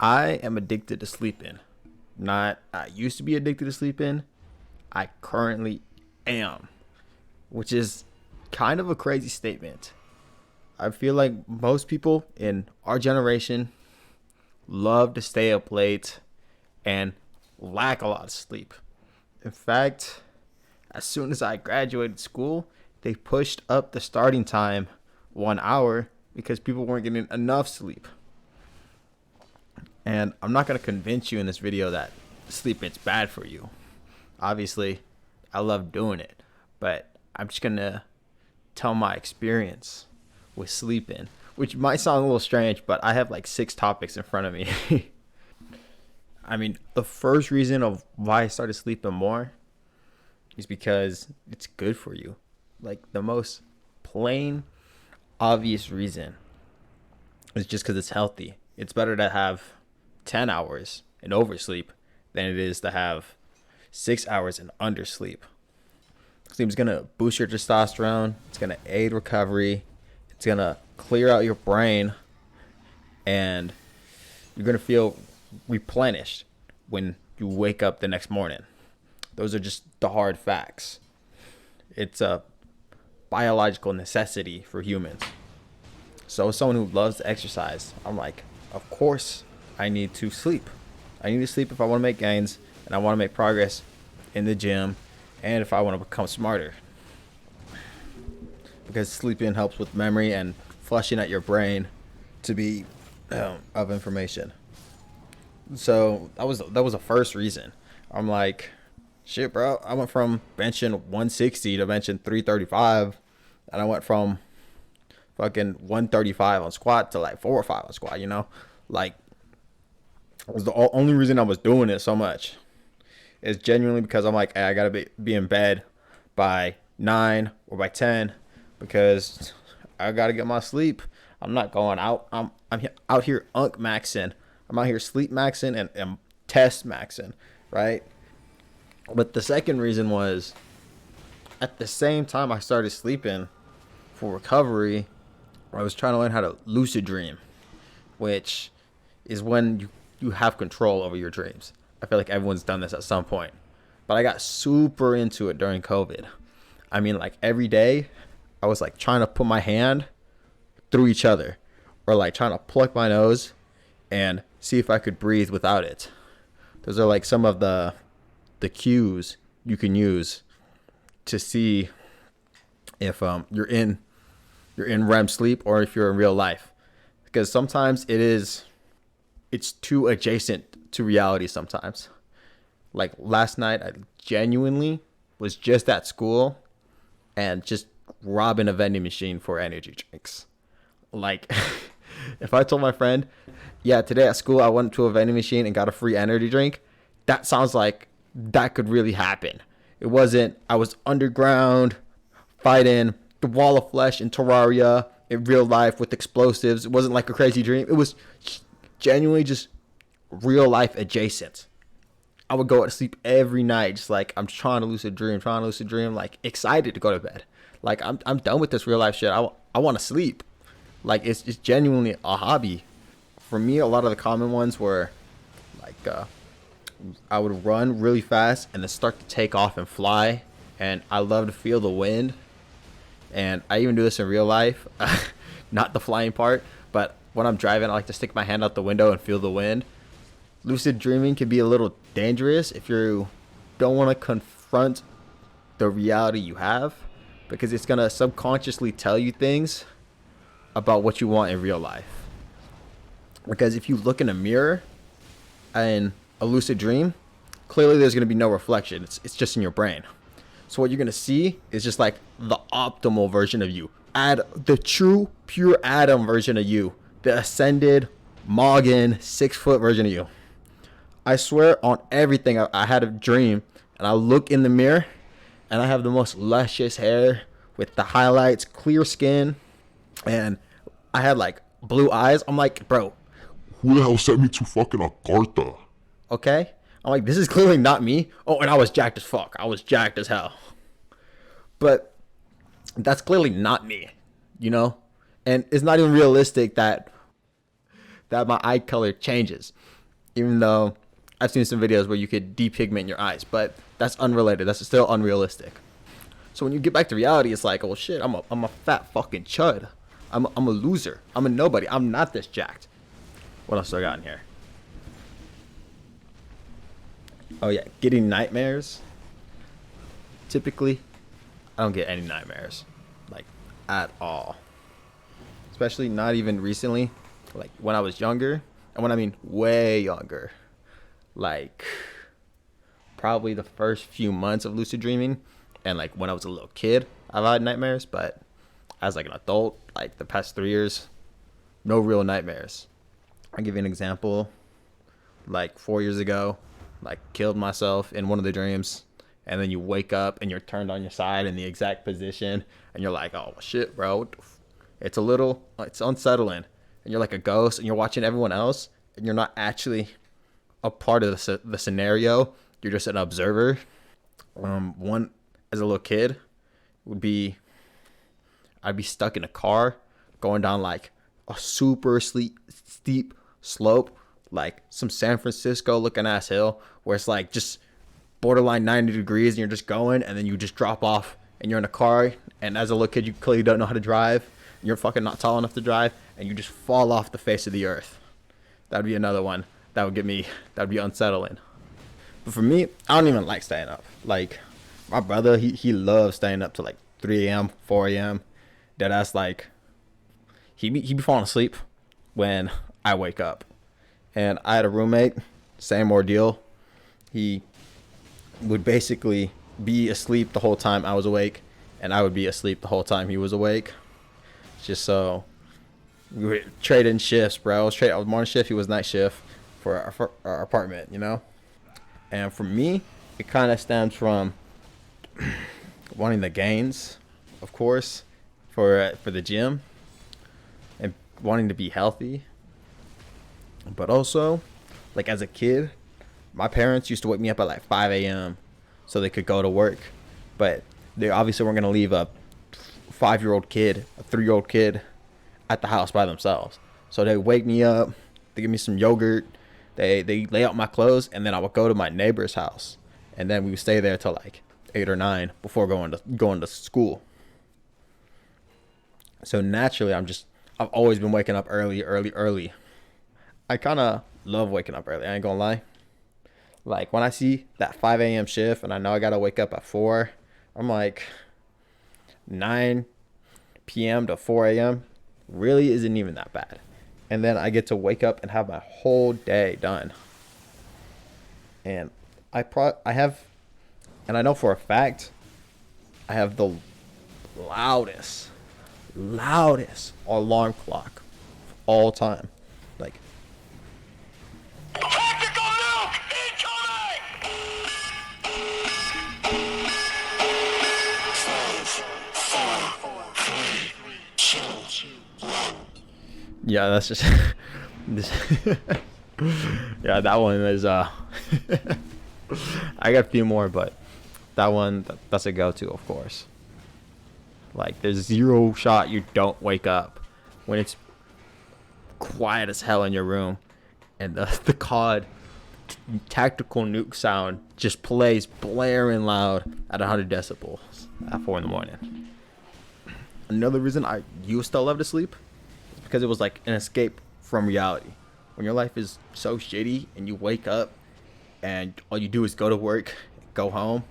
I am addicted to sleeping. Not I used to be addicted to sleeping. I currently am, which is kind of a crazy statement. I feel like most people in our generation love to stay up late and lack a lot of sleep. In fact, as soon as I graduated school, they pushed up the starting time 1 hour because people weren't getting enough sleep. And I'm not going to convince you in this video that sleep is bad for you. Obviously, I love doing it, but I'm just going to tell my experience with sleeping, which might sound a little strange, but I have like 6 topics in front of me. I mean, the first reason of why I started sleeping more is because it's good for you. Like the most plain, obvious reason is just because it's healthy. It's better to have 10 hours in oversleep than it is to have 6 hours in undersleep. Sleep is going to boost your testosterone. It's going to aid recovery. It's going to clear out your brain. And you're going to feel replenished when you wake up the next morning. Those are just the hard facts. It's a biological necessity for humans. So as someone who loves to exercise, I'm like, of course I need to sleep. I need to sleep if I want to make gains and I want to make progress in the gym and if I want to become smarter. Because sleeping helps with memory and flushing out your brain to be of information. So that was the first reason. I'm like, shit, bro. I went from benching 160 to benching 335, and I went from fucking 135 on squat to like 405 on squat. Like it was the only reason I was doing it so much. Is genuinely because I'm like, hey, I gotta be in bed by 9 or by 10 because I gotta get my sleep. I'm not going out. I'm out here unk maxing. I'm out here sleep maxing and test maxing, right? But the second reason was at the same time I started sleeping for recovery, I was trying to learn how to lucid dream, which is when you have control over your dreams. I feel like everyone's done this at some point. But I got super into it during COVID. I mean, like every day I was like trying to put my hand through each other or like trying to pluck my nose and see if I could breathe without it. Those are like some of the cues you can use to see if you're in REM sleep or if you're in real life, because sometimes it's too adjacent to reality sometimes. Like last night I genuinely was just at school and just robbing a vending machine for energy drinks. Like if I told my friend, yeah, today at school I went to a vending machine and got a free energy drink, that sounds like that could really happen. It wasn't, I was underground fighting the wall of flesh in Terraria in real life with explosives. It wasn't like a crazy dream. It was genuinely just real life adjacent. I would go to sleep every night, just like I'm trying to lucid dream, like excited to go to bed. Like I'm done with this real life shit. I want to sleep. Like it's genuinely a hobby. For me, a lot of the common ones were like I would run really fast and then start to take off and fly. And I love to feel the wind. And I even do this in real life, not the flying part, but when I'm driving, I like to stick my hand out the window and feel the wind. Lucid dreaming can be a little dangerous if you don't want to confront the reality you have, because it's going to subconsciously tell you things about what you want in real life. Because if you look in a mirror in a lucid dream, clearly there's going to be no reflection. It's just in your brain. So what you're going to see is just like the optimal version of you. The true, pure Adam version of you. The ascended, Morgan, 6-foot version of you. I swear on everything, I had a dream and I look in the mirror and I have the most luscious hair with the highlights, clear skin, and I had like blue eyes. I'm like, bro, who the hell sent me to fucking Agartha? Okay? I'm like, this is clearly not me. Oh, and I was jacked as fuck. I was jacked as hell. But that's clearly not me, And it's not even realistic that that my eye color changes, even though I've seen some videos where you could depigment your eyes, but that's unrelated. That's still unrealistic. So when you get back to reality, it's like, oh shit, I'm a fat fucking chud. I'm a loser. I'm a nobody. I'm not this jacked. What else do I got in here? Oh yeah, getting nightmares. Typically, I don't get any nightmares, like, at all. Especially not even recently, like when I was younger, and when I mean way younger, like probably the first few months of lucid dreaming, and like when I was a little kid, I've had nightmares. But as like an adult, like the past 3 years, no real nightmares. I'll give you an example. Like 4 years ago, like killed myself in one of the dreams, and then you wake up and you're turned on your side in the exact position, and you're like, oh shit, bro. It's unsettling, and you're like a ghost, and you're watching everyone else, and you're not actually a part of the scenario. You're just an observer. One, as a little kid, would be I'd be stuck in a car going down like a super steep slope, like some San Francisco looking ass hill, where it's like just borderline 90 degrees, and you're just going, and then you just drop off, and you're in a car, and as a little kid, you clearly don't know how to drive. You're fucking not tall enough to drive, and you just fall off the face of the earth. That would be another one. That would be unsettling. But for me, I don't even like staying up. Like, my brother, he loves staying up to like 3 a.m., 4 a.m. Deadass, like, he be falling asleep when I wake up. And I had a roommate, same ordeal. He would basically be asleep the whole time I was awake, and I would be asleep the whole time he was awake. Just so we were trading shifts, bro. I was morning shift, he was night shift for our apartment, you know? And for me, it kind of stems from wanting the gains, of course, for the gym, and wanting to be healthy. But also, like as a kid, my parents used to wake me up at like 5 a.m. so they could go to work. But they obviously weren't going to leave a 5-year-old kid, a 3-year-old kid at the house by themselves. So they wake me up, they give me some yogurt, they lay out my clothes, and then I would go to my neighbor's house. And then we would stay there till like 8 or 9 before going to school. So naturally, I've always been waking up early. I kind of love waking up early, I ain't gonna lie. Like when I see that 5 a.m. shift and I know I gotta wake up at 4, I'm like 9 p.m. to 4 a.m. really isn't even that bad. And then I get to wake up and have my whole day done. And I know for a fact I have the loudest alarm clock of all time. Like, tactical nuke incoming! yeah, that's just this. Yeah, that one is I got a few more, but that's a go-to, of course. Like, there's zero shot you don't wake up when it's quiet as hell in your room, and the COD tactical nuke sound just plays blaring loud at 100 decibels at 4 in the morning. Another reason I used to love to sleep is because it was like an escape from reality. When your life is so shitty and you wake up and all you do is go to work, go home,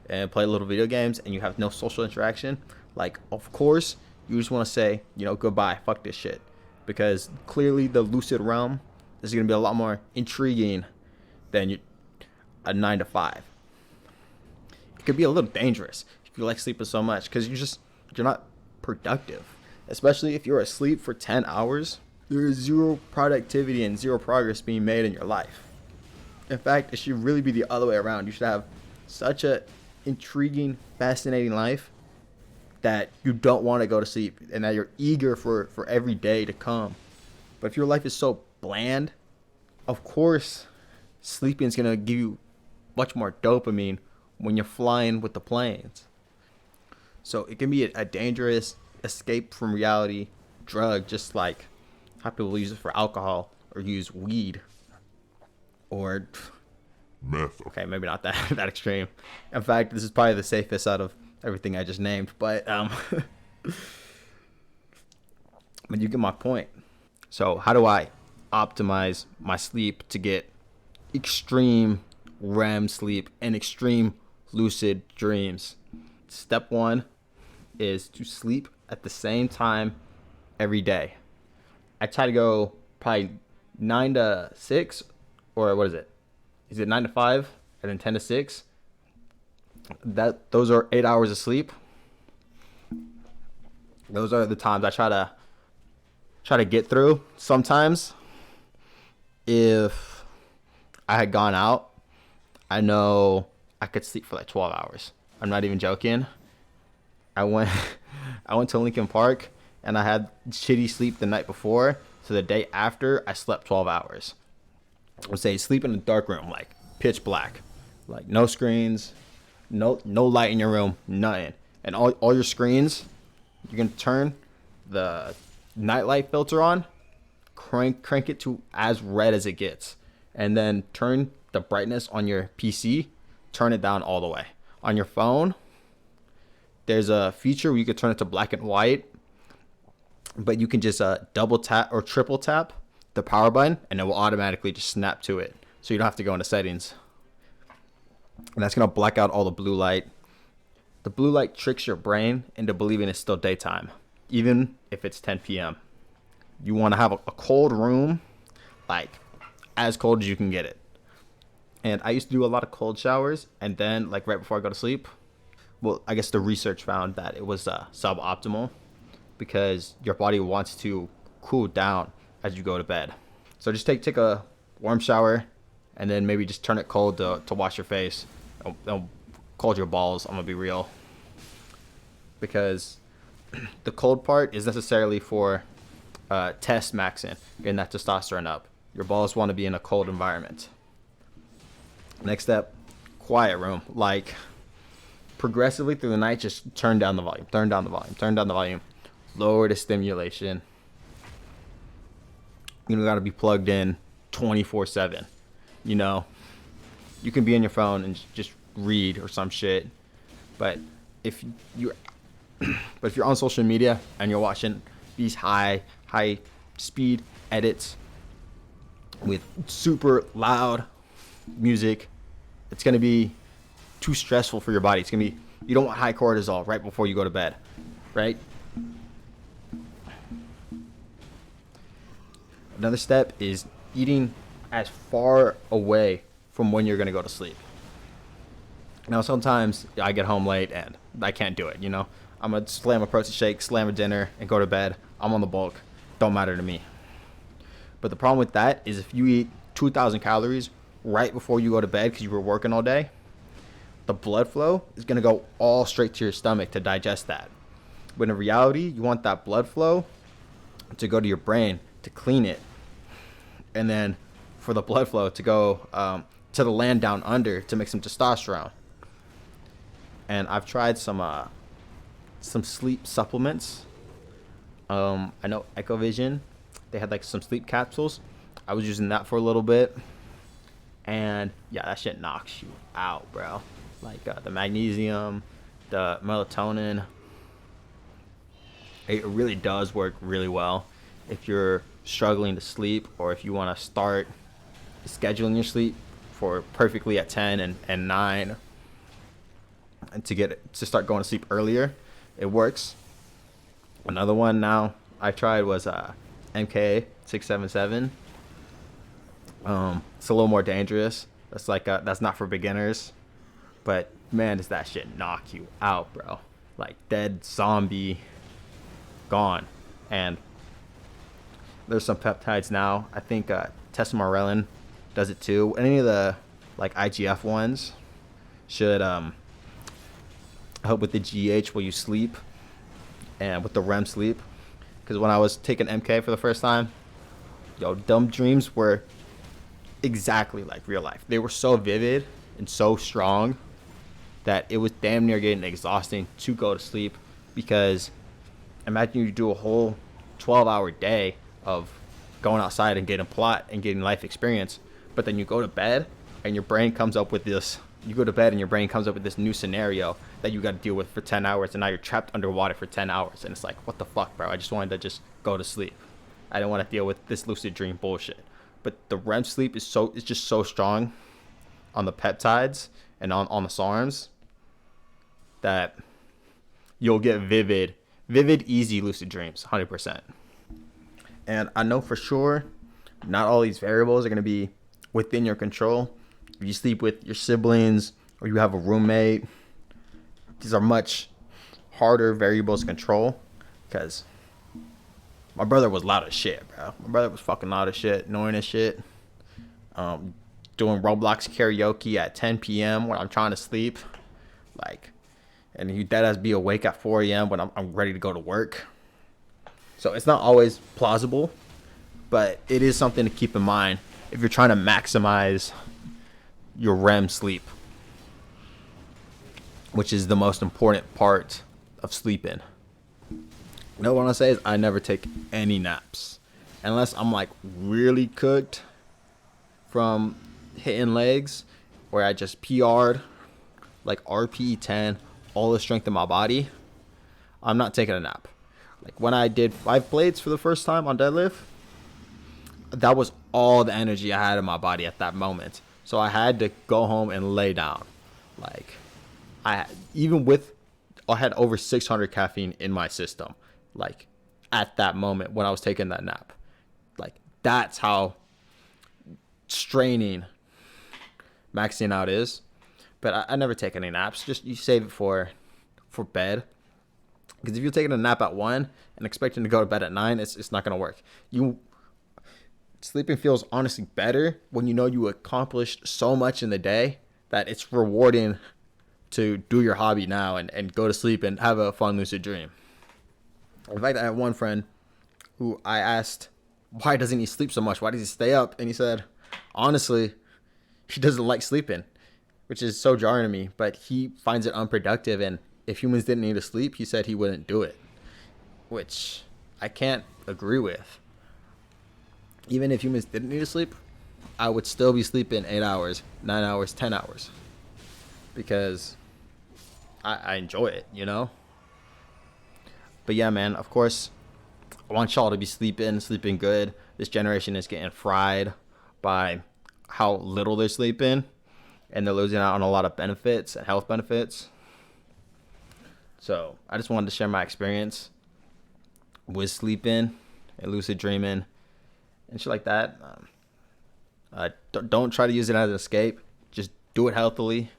and play little video games, and you have no social interaction, like, of course, you just want to say, goodbye, fuck this shit. Because clearly the lucid realm is going to be a lot more intriguing than a 9 to 5. It could be a little dangerous if you like sleeping so much, because you're not productive. Especially if you're asleep for 10 hours, there is zero productivity and zero progress being made in your life. In fact, it should really be the other way around. You should have such a intriguing, fascinating life that you don't want to go to sleep, and that you're eager for every day to come. But if your life is so bland, of course, sleeping is going to give you much more dopamine when you're flying with the planes. So it can be a dangerous escape from reality drug, just like how people use it for alcohol or use weed or, Meth. okay, maybe not that that extreme. In fact, this is probably the safest out of everything I just named, but but you get my point. So how do I optimize my sleep to get extreme REM sleep and extreme lucid dreams? Step one is to sleep at the same time every day. I try to go probably 9 to 6, or what is it? Is it 9 to 5 and then 10 to 6? Those are 8 hours of sleep. Those are the times I try to get through. Sometimes if I had gone out, I know I could sleep for like 12 hours. I'm not even joking. I went I went to Lincoln Park and I had shitty sleep the night before, so the day after I slept 12 hours. I would say sleep in a dark room, like pitch black, like no screens, no light in your room, nothing. And all your screens, you're gonna turn the nightlight filter on, crank it to as red as it gets, and then turn the brightness on your PC, turn it down all the way. On your phone, there's a feature where you could turn it to black and white, but you can just double tap or triple tap the power button and it will automatically just snap to it, so you don't have to go into settings. And that's gonna black out all the blue light. The blue light tricks your brain into believing it's still daytime, even if it's 10 p.m. You want to have a cold room, like as cold as you can get it. And I used to do a lot of cold showers, and then like right before I go to sleep, well, I guess the research found that it was suboptimal because your body wants to cool down as you go to bed. So just take a warm shower, and then maybe just turn it cold to wash your face. Don't cold your balls. I'm gonna be real, because the cold part is necessarily for test maxing, getting that testosterone up. Your balls want to be in a cold environment. Next step, quiet room. Like progressively through the night, just turn down the volume, turn down the volume, turn down the volume, lower the stimulation. You don't got to be plugged in 24/7. You know, you can be on your phone and just read or some shit, but if you're on social media and you're watching these high speed edits with super loud music, it's gonna be too stressful for your body. It's gonna be, you don't want high cortisol right before you go to bed, right? Another step is eating as far away from when you're gonna go to sleep. Now sometimes I get home late and I can't do it, you know. I'm gonna slam a protein shake, slam a dinner, and go to bed. I'm on the bulk. Don't matter to me. But the problem with that is if you eat 2,000 calories right before you go to bed because you were working all day, the blood flow is gonna go all straight to your stomach to digest that. But in reality, you want that blood flow to go to your brain to clean it, and then for the blood flow to go to the land down under to make some testosterone. And I've tried some sleep supplements. I know Echovision, they had like some sleep capsules. I was using that for a little bit, and yeah, that shit knocks you out, bro. Like the magnesium, the melatonin, it really does work really well if you're struggling to sleep, or if you want to start scheduling your sleep for perfectly at 10 and 9, and to start going to sleep earlier. It works. Another one now I tried was MK677. It's a little more dangerous. That's like that's not for beginners, but man, does that shit knock you out, bro. Like dead zombie gone. And there's some peptides now. I think testosterone does it too. Any of the like IGF ones should help with the GH while you sleep and with the REM sleep. Because when I was taking MK for the first time, yo, dumb dreams were exactly like real life. They were so vivid and so strong that it was damn near getting exhausting to go to sleep. Because imagine you do a whole 12-hour day of going outside and getting plot and getting life experience. But then you go to bed and your brain comes up with this. You go to bed and your brain comes up with this new scenario that you got to deal with for 10 hours, and now you're trapped underwater for 10 hours, and it's like, what the fuck, bro? I just wanted to just go to sleep. I didn't want to deal with this lucid dream bullshit. But the REM sleep is just so strong on the peptides and on the SARMs that you'll get vivid, easy lucid dreams, 100%. And I know for sure not all these variables are going to be within your control. If you sleep with your siblings or you have a roommate, these are much harder variables to control, because my brother was loud as shit, bro. My brother was fucking loud as shit, annoying as shit. Doing Roblox karaoke at 10 p.m. when I'm trying to sleep. Like, and you deadass be awake at 4 a.m. when I'm ready to go to work. So it's not always plausible, but it is something to keep in mind if you're trying to maximize your REM sleep, which is the most important part of sleeping. You know what I want to say is I never take any naps unless I'm like really cooked from hitting legs, where I just PR'd like RPE 10, all the strength in my body. I'm not taking a nap. Like when I did 5 plates for the first time on deadlift, that was all the energy I had in my body at that moment. So I had to go home and lay down. Like I had over 600 caffeine in my system. Like at that moment when I was taking that nap. Like that's how straining maxing out is. But I never take any naps. Just you save it for bed. Because if you're taking a nap at 1 and expecting to go to bed at 9, it's not going to work. Sleeping feels honestly better when you know you accomplished so much in the day that it's rewarding to do your hobby now and go to sleep and have a fun lucid dream. In fact, I have one friend who I asked, why doesn't he sleep so much? Why does he stay up? And he said, honestly, he doesn't like sleeping, which is so jarring to me, but he finds it unproductive. And if humans didn't need to sleep, he said he wouldn't do it, which I can't agree with. Even if humans didn't need to sleep, I would still be sleeping 8 hours, 9 hours, 10 hours, because I enjoy it, you know? But yeah, man, of course, I want y'all to be sleeping good. This generation is getting fried by how little they're sleeping, and they're losing out on a lot of benefits and health benefits. So I just wanted to share my experience with sleeping and lucid dreaming and shit like that. Don't try to use it as an escape. Just do it healthily.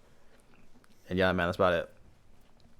And yeah, man, that's about it.